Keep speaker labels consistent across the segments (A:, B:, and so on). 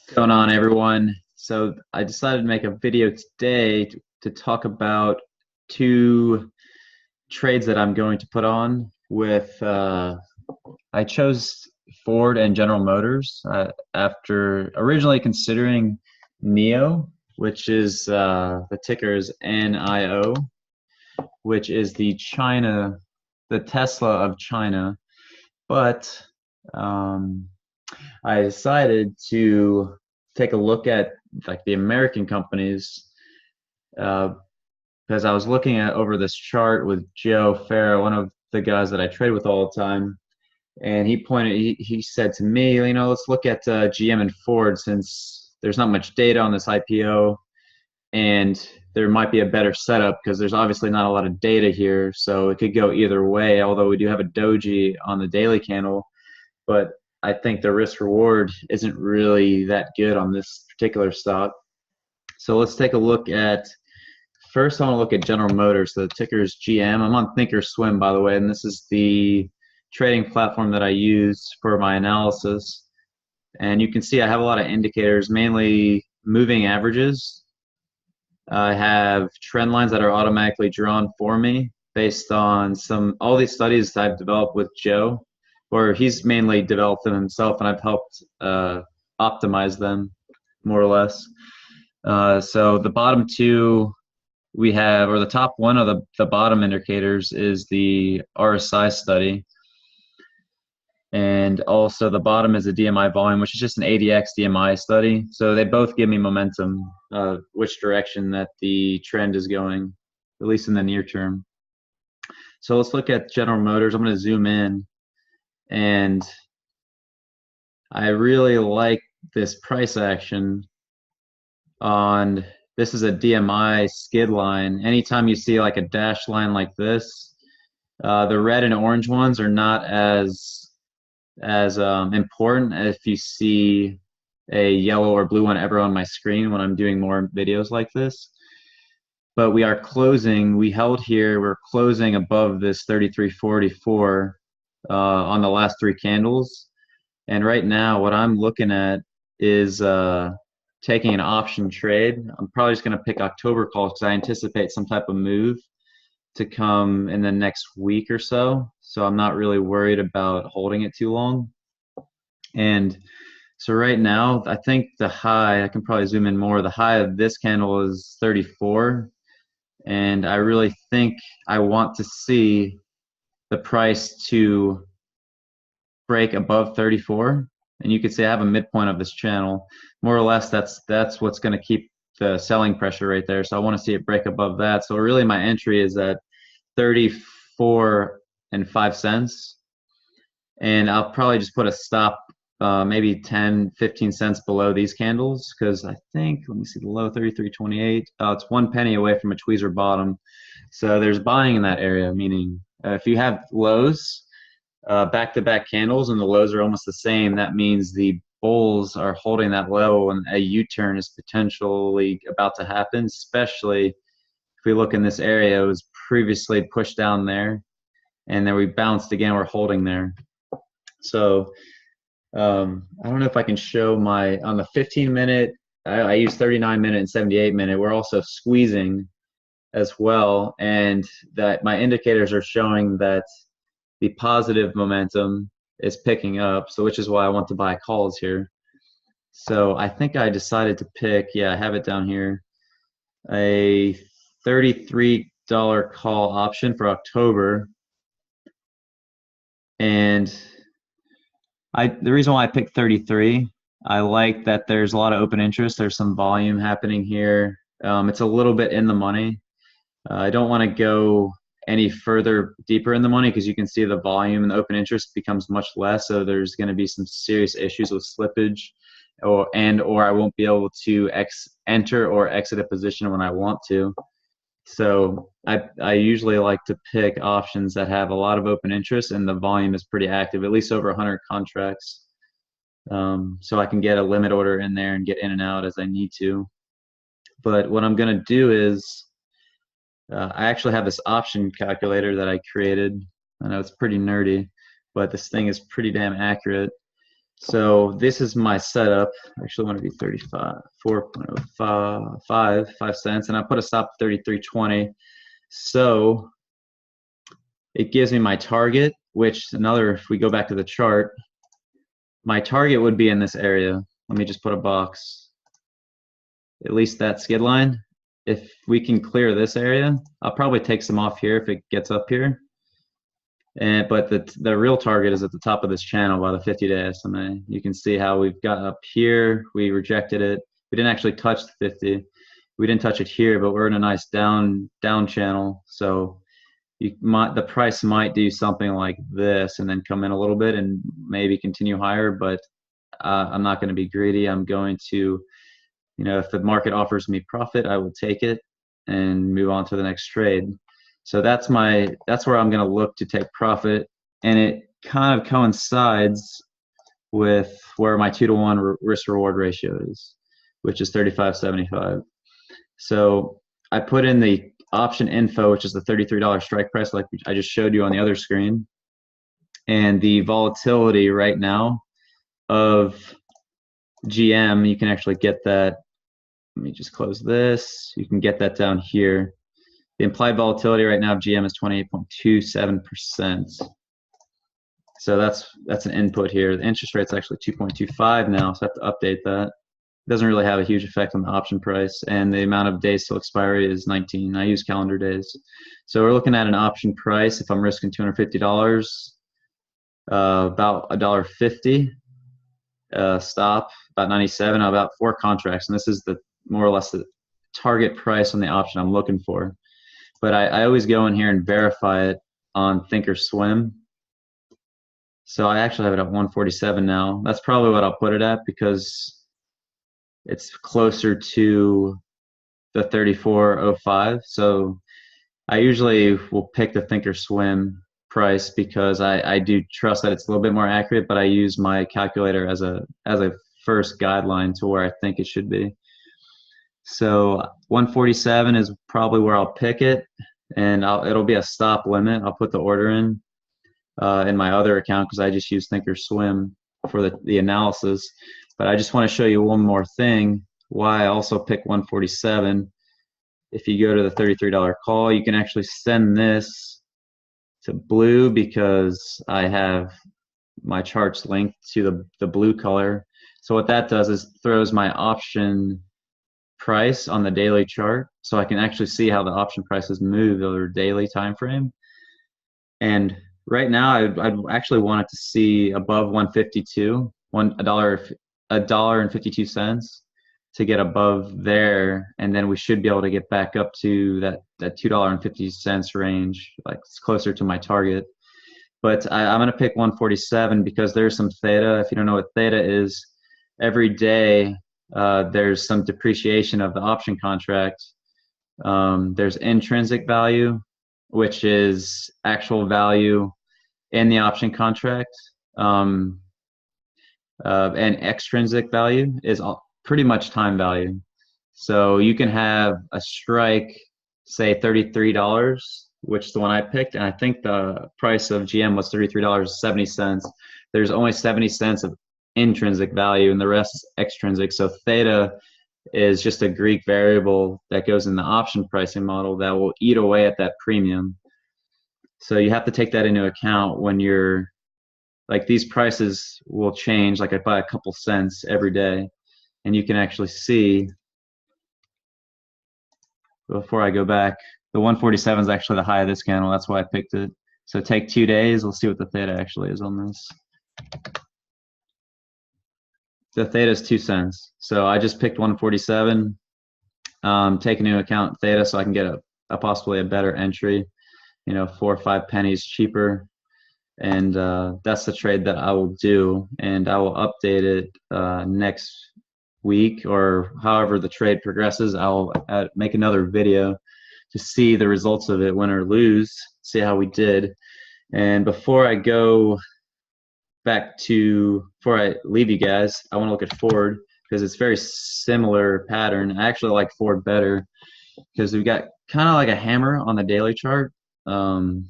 A: What's going on, everyone? So I decided to make a video today to talk about two trades that I'm going to put on with I chose Ford and General Motors after originally considering NIO, which is the ticker is NIO, which is the Tesla of China. But um, I decided to take a look at like the American companies uh, because I was looking at over this chart with Joe Farah, one of the guys that I trade with all the time, and he said to me, let's look at GM and Ford since there's not much data on this IPO, and there might be a better setup because there's obviously not a lot of data here, so it could go either way. Although we do have a doji on the daily candle, but I think the risk reward isn't really that good on this particular stock. So let's take a look at, first I want to look at General Motors. The ticker is GM. I'm on ThinkOrSwim, by the way, and this is the trading platform that I use for my analysis. And you can see I have a lot of indicators, mainly moving averages. I have trend lines that are automatically drawn for me based on all these studies I've developed with Joe, or he's mainly developed them himself, and I've helped optimize them more or less. So the bottom two we have, or the top one of the bottom indicators is the RSI study. And also the bottom is the DMI volume, which is just an ADX DMI study. So they both give me momentum, which direction that the trend is going, at least in the near term. So let's look at General Motors. I'm going to zoom in, and I really like this price action on, this is a DMI skid line. Anytime you see like a dash line like this, the red and orange ones are not as important if you see a yellow or blue one ever on my screen when I'm doing more videos like this. But we held here, we're closing above this 33.44 on the last three candles. And right now what I'm looking at is taking an option trade. I'm probably just going to pick October calls because I anticipate some type of move to come in the next week or so. So I'm not really worried about holding it too long. And so right now, I think the high, I can probably zoom in more, the high of this candle is 34. And I really think I want to see the price to break above 34. And you could say I have a midpoint of this channel. More or less, that's what's going to keep the selling pressure right there. So I want to see it break above that. So really my entry is at 34 and 5 cents. And I'll probably just put a stop maybe 10, 15 cents below these candles because I think, let me see the low, 33.28. It's 1 penny away from a tweezer bottom. So there's buying in that area, meaning if you have lows, back-to-back candles and the lows are almost the same, that means the bulls are holding that low and a U-turn is potentially about to happen, especially if we look in this area. It was previously pushed down there and then we bounced again, we're holding there. So I don't know if I can show on the 15-minute, I use 39-minute and 78-minute, we're also squeezing as well, and that my indicators are showing that the positive momentum is picking up, so which is why I want to buy calls here. So I think I decided to pick, yeah, I have it down here, a $33 call option for October. And the reason why I picked 33, I like that there's a lot of open interest. There's some volume happening here. It's a little bit in the money. I don't want to go any further deeper in the money because you can see the volume and the open interest becomes much less. So there's going to be some serious issues with slippage, or I won't be able to enter or exit a position when I want to. So I usually like to pick options that have a lot of open interest and the volume is pretty active, at least over 100 contracts. So I can get a limit order in there and get in and out as I need to. But what I'm going to do is I actually have this option calculator that I created. I know it's pretty nerdy, but this thing is pretty damn accurate. So this is my setup. I actually want to do 35, 4.05, 5 cents, and I put a stop at 33.20. So it gives me my target, which if we go back to the chart, my target would be in this area. Let me just put a box, at least that skid line. If we can clear this area, I'll probably take some off here if it gets up here. But the real target is at the top of this channel by the 50-day SMA. You can see how we've got up here. We rejected it. We didn't actually touch the 50. We didn't touch it here, but we're in a nice down channel. So the price might do something like this and then come in a little bit and maybe continue higher. But I'm not going to be greedy. I'm going to, if the market offers me profit, I will take it and move on to the next trade. So that's where I'm going to look to take profit, and it kind of coincides with where my 2-to-1 risk reward ratio is, which is 35.75. So I put in the option info, which is the $33 strike price, like I just showed you on the other screen, and the volatility right now of GM. You can actually get that. Let me just close this. You can get that down here. The implied volatility right now of GM is 28.27%. So that's an input here. The interest rate's actually 2.25 now, so I have to update that. It doesn't really have a huge effect on the option price, and the amount of days till expiry is 19. I use calendar days. So we're looking at an option price, if I'm risking $250, about $1.50. Stop, about 97, about 4 contracts, and this is the more or less the target price on the option I'm looking for. But I always go in here and verify it on ThinkOrSwim. So I actually have it at 147 now. That's probably what I'll put it at because it's closer to the 34.05. So I usually will pick the ThinkOrSwim price because I do trust that it's a little bit more accurate, but I use my calculator as a first guideline to where I think it should be. So 147 is probably where I'll pick it, and it'll be a stop limit. I'll put the order in my other account because I just use ThinkOrSwim for the analysis. But I just want to show you one more thing why I also pick 147. If you go to the $33 call, you can actually send this to blue because I have my charts linked to the blue color. So what that does is throws my option price on the daily chart, so I can actually see how the option prices move over a daily time frame. And right now, I'd actually want it to see above 152, $1.52 to get above there, and then we should be able to get back up to that $2.50 range, like it's closer to my target. But I'm going to pick 147 because there's some theta. If you don't know what theta is, every day there's some depreciation of the option contract. There's intrinsic value, which is actual value in the option contract, and extrinsic value is pretty much time value. So you can have a strike, say $33, which is the one I picked, and I think the price of GM was $33.70. There's only 70 cents of intrinsic value, and the rest is extrinsic. So theta is just a Greek variable that goes in the option pricing model that will eat away at that premium. So you have to take that into account when you're, like, these prices will change, like by a couple cents every day. And you can actually see, before I go back, the 147 is actually the high of this candle. That's why I picked it. So take 2 days. We'll see what the theta actually is on this. The theta is 2 cents. So I just picked 147, taking into account theta so I can get a possibly a better entry, 4 or 5 pennies cheaper. And that's the trade that I will do. And I will update it next week, or however the trade progresses. I'll make another video to see the results of it, win or lose, see how we did. And before I leave you guys, I want to look at Ford because it's very similar pattern. I actually like Ford better because we've got kind of like a hammer on the daily chart. We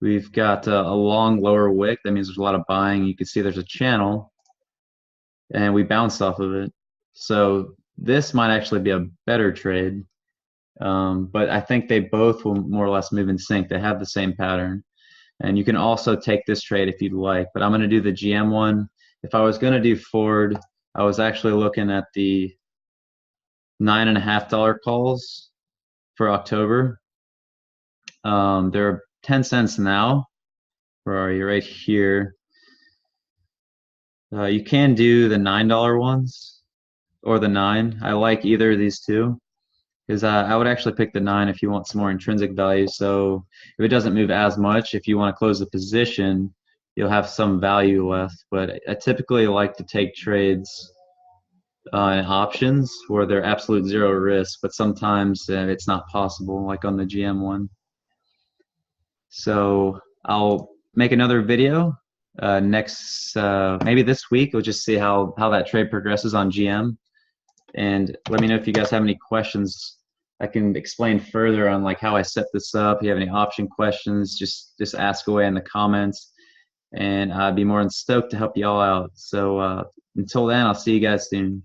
A: We've got a long lower wick. That means there's a lot of buying. You can see there's a channel, and we bounced off of it. So this might actually be a better trade. But I think they both will more or less move in sync. They have the same pattern. And you can also take this trade if you'd like. But I'm going to do the GM one. If I was going to do Ford, I was actually looking at the $9.50 calls for October. They're 10 cents now. Where are you? Right here. You can do the $9 ones or the 9. I like either of these two. Because I would actually pick the 9 if you want some more intrinsic value. So if it doesn't move as much, if you want to close the position, you'll have some value left. But I typically like to take trades in options where they're absolute zero risk, but sometimes it's not possible, like on the GM one. So I'll make another video next, maybe this week. We'll just see how that trade progresses on GM. And let me know if you guys have any questions. I can explain further on like how I set this up. If you have any option questions, just ask away in the comments, and I'd be more than stoked to help you all out. So until then, I'll see you guys soon.